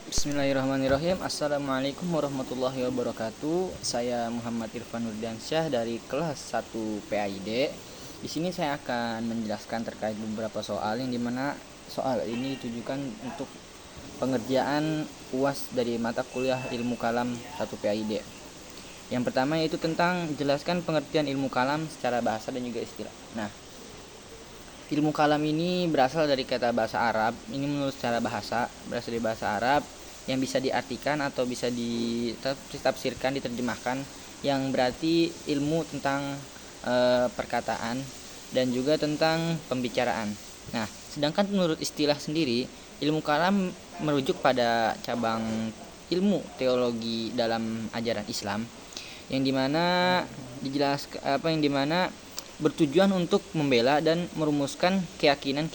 Bismillahirrahmanirrahim. Assalamualaikum warahmatullahi wabarakatuh. Saya Muhammad Irfan Nurdiansyah dari kelas 1 PAID. Di sini saya akan menjelaskan terkait beberapa soal yang dimana soal ini ditujukan untuk pengerjaan UAS dari mata kuliah Ilmu Kalam 1 PAID. Yang pertama yaitu tentang jelaskan pengertian ilmu kalam secara bahasa dan juga istilah. Nah, ilmu kalam ini berasal dari kata bahasa Arab. Ini menurut secara bahasa berasal dari bahasa Arab yang bisa diartikan atau bisa ditafsirkan, diterjemahkan, yang berarti ilmu tentang perkataan dan juga tentang pembicaraan. Nah, sedangkan menurut istilah sendiri, ilmu kalam merujuk pada cabang ilmu teologi dalam ajaran Islam yang dimana bertujuan untuk membela dan merumuskan keyakinan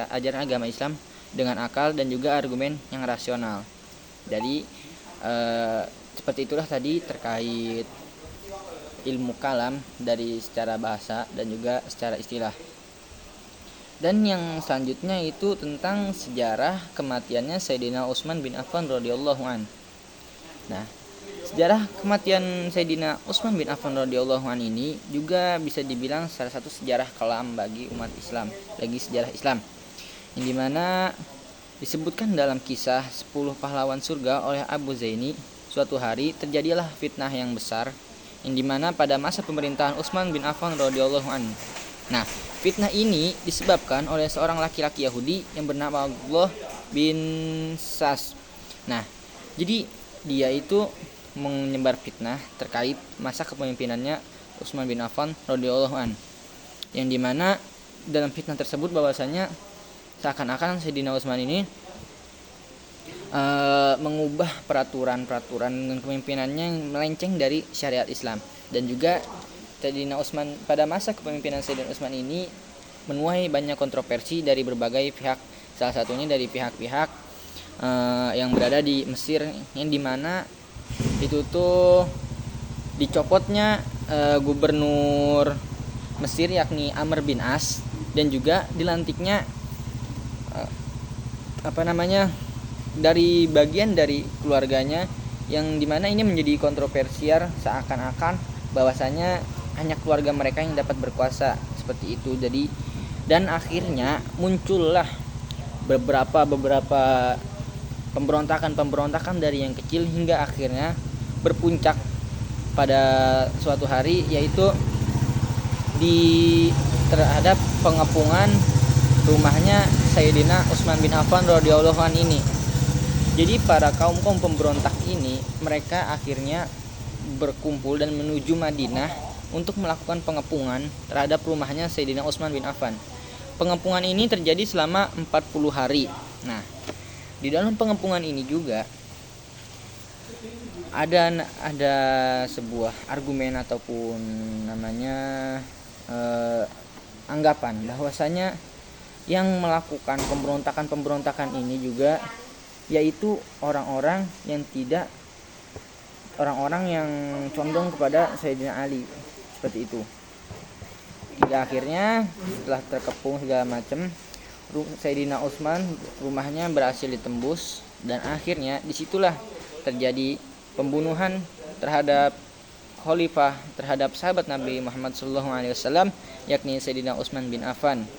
ajaran agama Islam dengan akal dan juga argumen yang rasional. Jadi seperti itulah tadi terkait ilmu kalam dari secara bahasa dan juga secara istilah. Dan yang selanjutnya itu tentang sejarah kematiannya Sayyidina Utsman bin Affan radhiyallahu an. Nah, sejarah kematian Sayyidina Utsman bin Affan radhiyallahu an ini juga bisa dibilang salah satu sejarah kelam bagi umat Islam, bagi sejarah Islam. Yang dimana disebutkan dalam kisah 10 pahlawan surga oleh Abu Zaini, suatu hari terjadilah fitnah yang besar yang dimana pada masa pemerintahan Utsman bin Affan radhiyallahu anhu. Nah, fitnah ini disebabkan oleh seorang laki-laki Yahudi yang bernama Abdullah bin Sas. Nah, jadi dia itu menyebar fitnah terkait masa kepemimpinannya Utsman bin Affan radhiyallahu anhu. Yang dimana dalam fitnah tersebut bahwasanya seakan-akan Sayyidina Utsman ini mengubah peraturan-peraturan dan kepemimpinannya yang melenceng dari syariat Islam. Dan juga Sayyidina Utsman, pada masa kepemimpinan Sayyidina Utsman ini menuai banyak kontroversi dari berbagai pihak, salah satunya dari pihak-pihak yang berada di Mesir, yang dimana itu tuh dicopotnya gubernur Mesir yakni Amr bin As, dan juga dilantiknya dari bagian dari keluarganya, yang dimana ini menjadi kontroversial, seakan-akan bahwasanya hanya keluarga mereka yang dapat berkuasa seperti itu. Jadi dan akhirnya muncullah beberapa pemberontakan dari yang kecil hingga akhirnya berpuncak pada suatu hari, yaitu terhadap pengepungan rumahnya Sayyidina Utsman bin Affan radhiyallahu an ini. Jadi para kaum pemberontak ini mereka akhirnya berkumpul dan menuju Madinah untuk melakukan pengepungan terhadap rumahnya Sayyidina Utsman bin Affan. Pengepungan ini terjadi selama 40 hari. Nah, di dalam pengepungan ini juga ada sebuah argumen ataupun anggapan bahwasanya yang melakukan pemberontakan ini juga yaitu orang-orang yang condong kepada Sayyidina Ali, seperti itu. Hingga akhirnya setelah terkepung segala macam, Sayyidina Utsman rumahnya berhasil ditembus, dan akhirnya disitulah terjadi pembunuhan terhadap khalifah, terhadap sahabat Nabi Muhammad SAW, yakni Sayyidina Utsman bin Affan.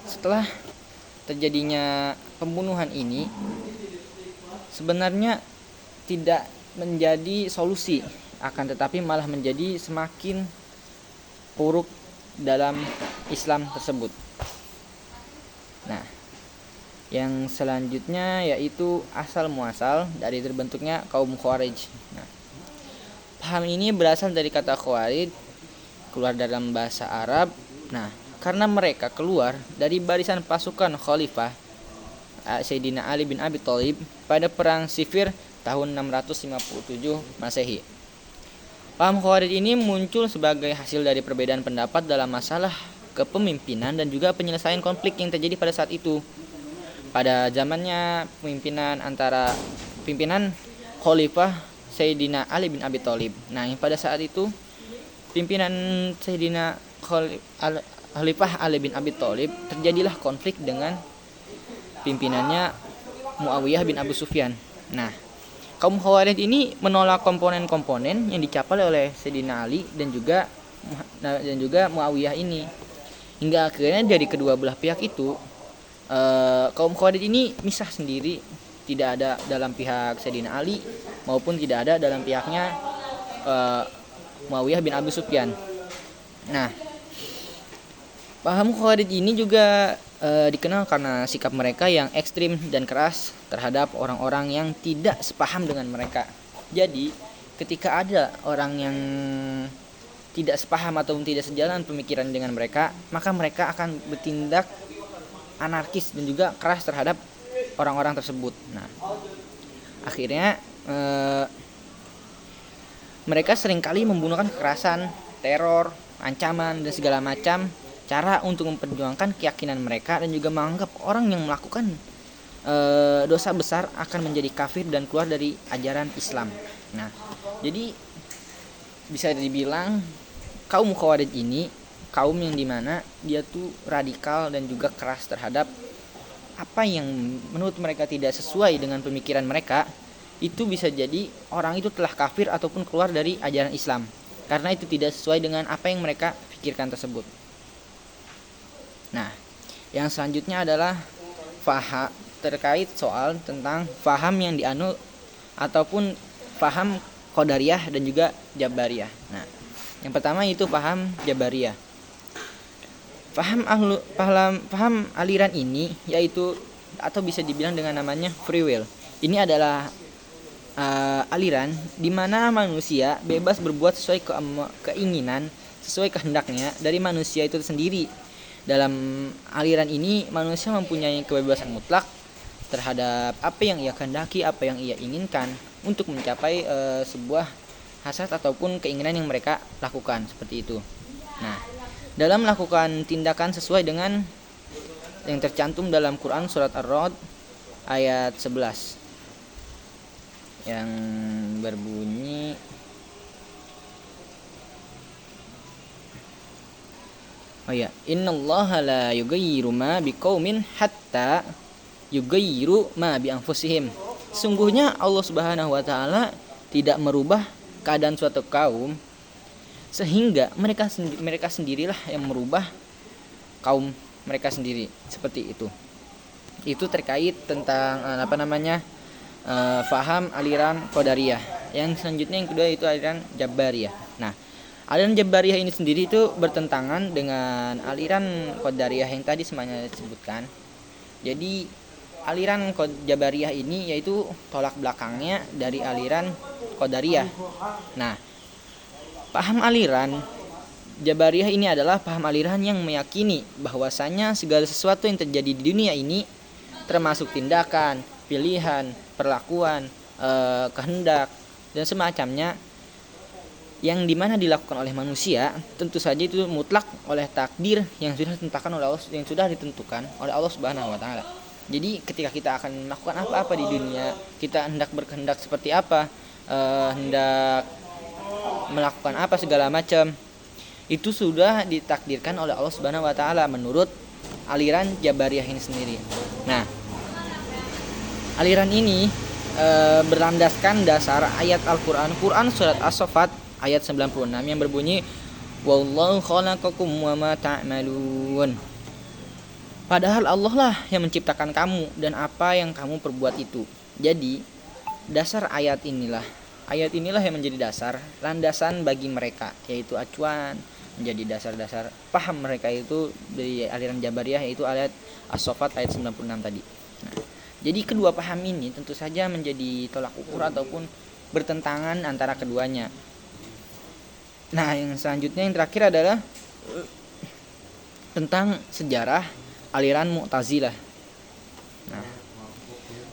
Setelah terjadinya pembunuhan ini sebenarnya tidak menjadi solusi, akan tetapi malah menjadi semakin buruk dalam Islam tersebut. Nah, yang selanjutnya yaitu asal muasal dari terbentuknya kaum Khawarij. Nah, paham ini berasal dari kata Khawarij, keluar dalam bahasa Arab. Nah, karena mereka keluar dari barisan pasukan Khalifah Sayyidina Ali bin Abi Thalib pada perang Sifir tahun 657 Masehi. Paham Khawarij ini muncul sebagai hasil dari perbedaan pendapat dalam masalah kepemimpinan dan juga penyelesaian konflik yang terjadi pada saat itu. Pada zamannya pimpinan Khalifah Sayyidina Ali bin Abi Thalib. Nah, yang pada saat itu pimpinan Sayyidina Khalifah Ali bin Abi Thalib terjadilah konflik dengan pimpinannya Muawiyah bin Abu Sufyan. Nah, kaum Khawarij ini menolak komponen-komponen yang dicapai oleh Sayyidina Ali dan juga Muawiyah ini. Hingga akhirnya dari kedua belah pihak itu kaum Khawarij ini misah sendiri, tidak ada dalam pihak Sayyidina Ali maupun tidak ada dalam pihaknya Muawiyah bin Abu Sufyan. Nah, paham Khawarij ini juga dikenal karena sikap mereka yang ekstrim dan keras terhadap orang-orang yang tidak sepaham dengan mereka. Jadi, ketika ada orang yang tidak sepaham atau tidak sejalan pemikiran dengan mereka, maka mereka akan bertindak anarkis dan juga keras terhadap orang-orang tersebut. Nah, akhirnya mereka seringkali menggunakan kekerasan, teror, ancaman, dan segala macam cara untuk memperjuangkan keyakinan mereka dan juga menganggap orang yang melakukan dosa besar akan menjadi kafir dan keluar dari ajaran Islam. Nah, jadi bisa dibilang kaum Khawarij ini kaum yang dimana dia tuh radikal dan juga keras terhadap apa yang menurut mereka tidak sesuai dengan pemikiran mereka. Itu bisa jadi orang itu telah kafir ataupun keluar dari ajaran Islam karena itu tidak sesuai dengan apa yang mereka pikirkan tersebut. Nah, yang selanjutnya adalah terkait soal tentang faham yang dianut ataupun faham Qadariyah dan juga Jabariyah. Nah, yang pertama itu faham Jabariyah. Faham aliran ini yaitu atau bisa dibilang dengan namanya free will. Ini adalah aliran di mana manusia bebas berbuat sesuai keinginan, sesuai kehendaknya dari manusia itu sendiri. Dalam aliran ini manusia mempunyai kebebasan mutlak terhadap apa yang ia kehendaki, apa yang ia inginkan untuk mencapai sebuah hasrat ataupun keinginan yang mereka lakukan seperti itu. Nah, dalam melakukan tindakan sesuai dengan yang tercantum dalam Quran surat Ar-Ra'd ayat 11 yang berbunyi innallaha la yughayyiru ma biqaumin hatta yughayyiru ma bi anfusihim. Sungguhnya Allah Subhanahu wa taala tidak merubah keadaan suatu kaum sehingga mereka sendirilah yang merubah kaum mereka sendiri. Seperti itu. Itu terkait tentang faham aliran Qadariyah. Yang selanjutnya yang kedua itu aliran Jabariyah. Nah, aliran Jabariyah ini sendiri itu bertentangan dengan aliran Qadariyah yang tadi semuanya disebutkan. Jadi aliran Jabariyah ini yaitu tolak belakangnya dari aliran Qadariyah. Nah, paham aliran Jabariyah ini adalah paham aliran yang meyakini bahwasanya segala sesuatu yang terjadi di dunia ini termasuk tindakan, pilihan, perlakuan, kehendak dan semacamnya yang dimana dilakukan oleh manusia tentu saja itu mutlak oleh takdir yang sudah ditentukan oleh Allah, yang sudah ditentukan oleh Allah Subhanahu wa taala. Jadi ketika kita akan melakukan apa-apa di dunia, kita hendak berkehendak seperti apa, hendak melakukan apa segala macam, itu sudah ditakdirkan oleh Allah Subhanahu wa taala menurut aliran Jabariyah ini sendiri. Nah, aliran ini berlandaskan dasar ayat Al-Qur'an surat As-Saffat ayat 96 yang berbunyi wallahu khalaqakum wama ta'malun. Padahal Allah lah yang menciptakan kamu dan apa yang kamu perbuat itu. Jadi dasar ayat inilah yang menjadi dasar landasan bagi mereka, yaitu acuan menjadi dasar-dasar paham mereka itu dari aliran Jabariyah, yaitu ayat As-Saffat ayat 96 tadi. Nah, jadi kedua paham ini tentu saja menjadi tolak ukur ataupun bertentangan antara keduanya. Nah, yang selanjutnya yang terakhir adalah tentang sejarah aliran Mu'tazilah. Nah,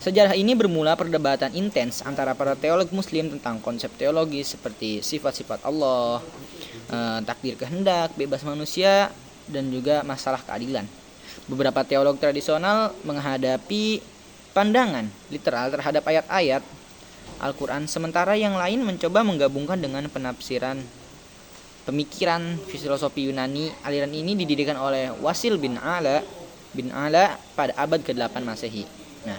sejarah ini bermula perdebatan intens antara para teolog muslim tentang konsep teologi seperti sifat-sifat Allah, takdir kehendak, bebas manusia, dan juga masalah keadilan. Beberapa teolog tradisional menghadapi pandangan literal terhadap ayat-ayat Al-Quran, sementara yang lain mencoba menggabungkan dengan penafsiran pemikiran filosofi Yunani. Aliran ini didirikan oleh Wasil bin Ala pada abad ke-8 Masehi. Nah,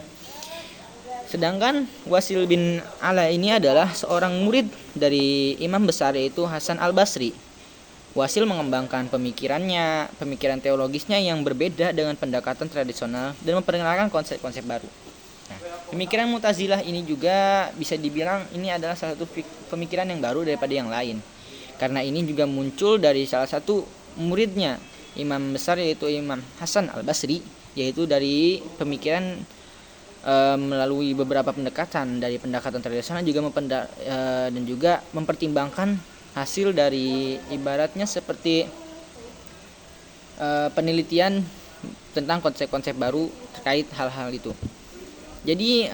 Sedangkan Wasil bin Ala ini adalah seorang murid dari imam besar yaitu Hasan al-Basri. Wasil mengembangkan pemikiran teologisnya yang berbeda dengan pendekatan tradisional dan memperkenalkan konsep-konsep baru. Nah, pemikiran Mu'tazilah ini juga bisa dibilang ini adalah salah satu pemikiran yang baru daripada yang lain. Karena ini juga muncul dari salah satu muridnya, imam besar yaitu Imam Hasan al-Basri, yaitu dari pemikiran melalui beberapa pendekatan dari pendekatan tradisional juga dan juga mempertimbangkan hasil dari ibaratnya seperti penelitian tentang konsep-konsep baru terkait hal-hal itu. Jadi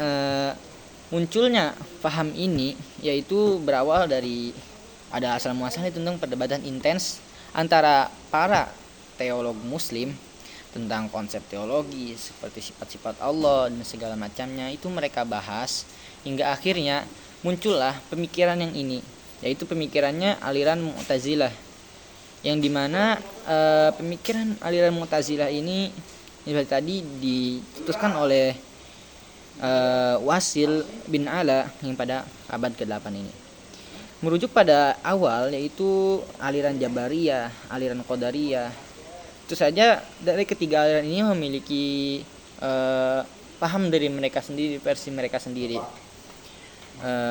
munculnya paham ini yaitu berawal dari ada asal muasalnya tentang perdebatan intens antara para teolog muslim tentang konsep teologi seperti sifat-sifat Allah dan segala macamnya. Itu mereka bahas hingga akhirnya muncullah pemikiran yang ini, yaitu pemikirannya aliran Mu'tazilah, yang dimana pemikiran aliran Mu'tazilah ini seperti tadi dicetuskan oleh Wasil bin Ala yang pada abad ke-8 ini. Merujuk pada awal yaitu aliran Jabariyah, aliran Qadariyah. Itu saja dari ketiga aliran ini memiliki paham dari mereka sendiri, versi mereka sendiri.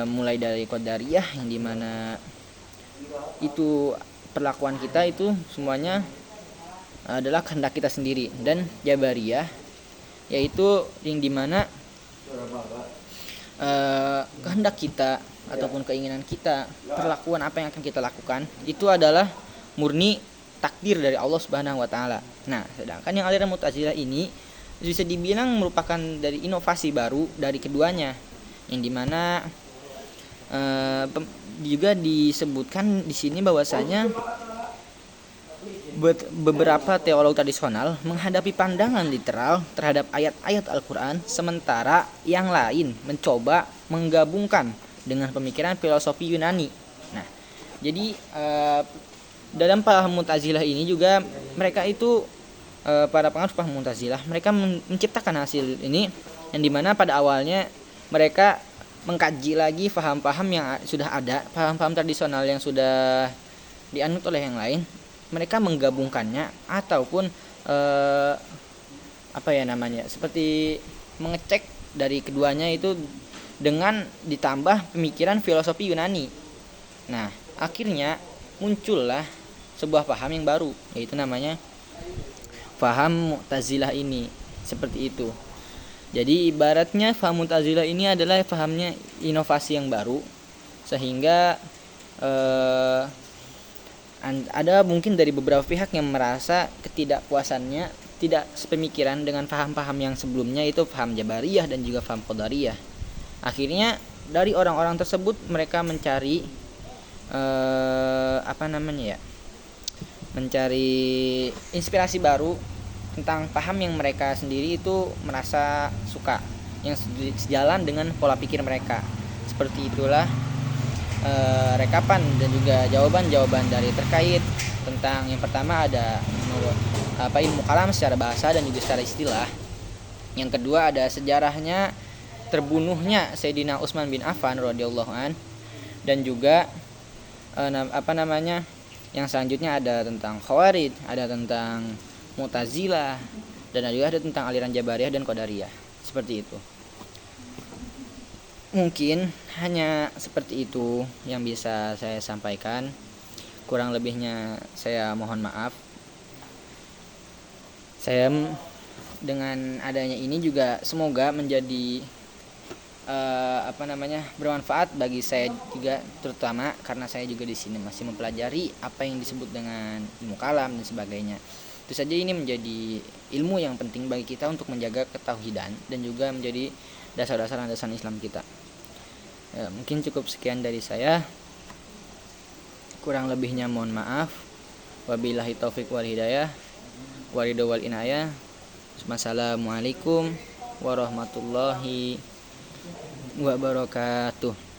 Mulai dari Qadariyah yang dimana itu perlakuan kita itu semuanya adalah kehendak kita sendiri, dan Jabariyah yaitu yang dimana kehendak kita ataupun keinginan kita, perlakuan apa yang akan kita lakukan itu adalah murni takdir dari Allah Subhanahu wa taala. Nah, sedangkan yang aliran Mu'tazilah ini bisa dibilang merupakan dari inovasi baru dari keduanya, yang dimana juga disebutkan di sini bahwasanya beberapa teolog tradisional menghadapi pandangan literal terhadap ayat-ayat Al-Quran, sementara yang lain mencoba menggabungkan dengan pemikiran filosofi Yunani. Nah, jadi dalam paham Mu'tazilah ini juga mereka itu para pengaruh paham Mu'tazilah mereka menciptakan hasil ini, yang dimana pada awalnya mereka mengkaji lagi paham-paham yang sudah ada, paham-paham tradisional yang sudah dianut oleh yang lain. Mereka menggabungkannya ataupun seperti mengecek dari keduanya itu dengan ditambah pemikiran filosofi Yunani. Nah, akhirnya muncullah sebuah paham yang baru, yaitu namanya paham Mu'tazilah ini. Seperti itu. Jadi ibaratnya paham Mu'tazilah ini adalah pahamnya inovasi yang baru, sehingga ada mungkin dari beberapa pihak yang merasa ketidakpuasannya tidak sepemikiran dengan paham-paham yang sebelumnya, itu paham Jabariyah dan juga paham Qadariyah. Akhirnya dari orang-orang tersebut mereka mencari mencari inspirasi baru tentang paham yang mereka sendiri itu merasa suka, yang sejalan dengan pola pikir mereka. Seperti itulah rekapan dan juga jawaban-jawaban dari terkait tentang yang pertama ada ilmu kalam secara bahasa dan juga secara istilah. Yang kedua ada sejarahnya terbunuhnya Sayyidina Utsman bin Affan radhiyallahu an, dan juga yang selanjutnya ada tentang Khawarij, ada tentang Mu'tazilah, dan juga ada tentang aliran Jabariyah dan Qadariyah. Seperti itu. Mungkin hanya seperti itu yang bisa saya sampaikan. Kurang lebihnya saya mohon maaf. Saya dengan adanya ini juga semoga menjadi bermanfaat bagi saya juga, terutama karena saya juga di sini masih mempelajari apa yang disebut dengan ilmu kalam dan sebagainya. Itu saja ini menjadi ilmu yang penting bagi kita untuk menjaga ketauhidan dan juga menjadi dasar-dasar landasan Islam kita. Mungkin cukup sekian dari saya. Kurang lebihnya mohon maaf. Wabillahi taufiq wal hidayah. Waridho wal inayah. Wassalamualaikum warahmatullahi wabarakatuh.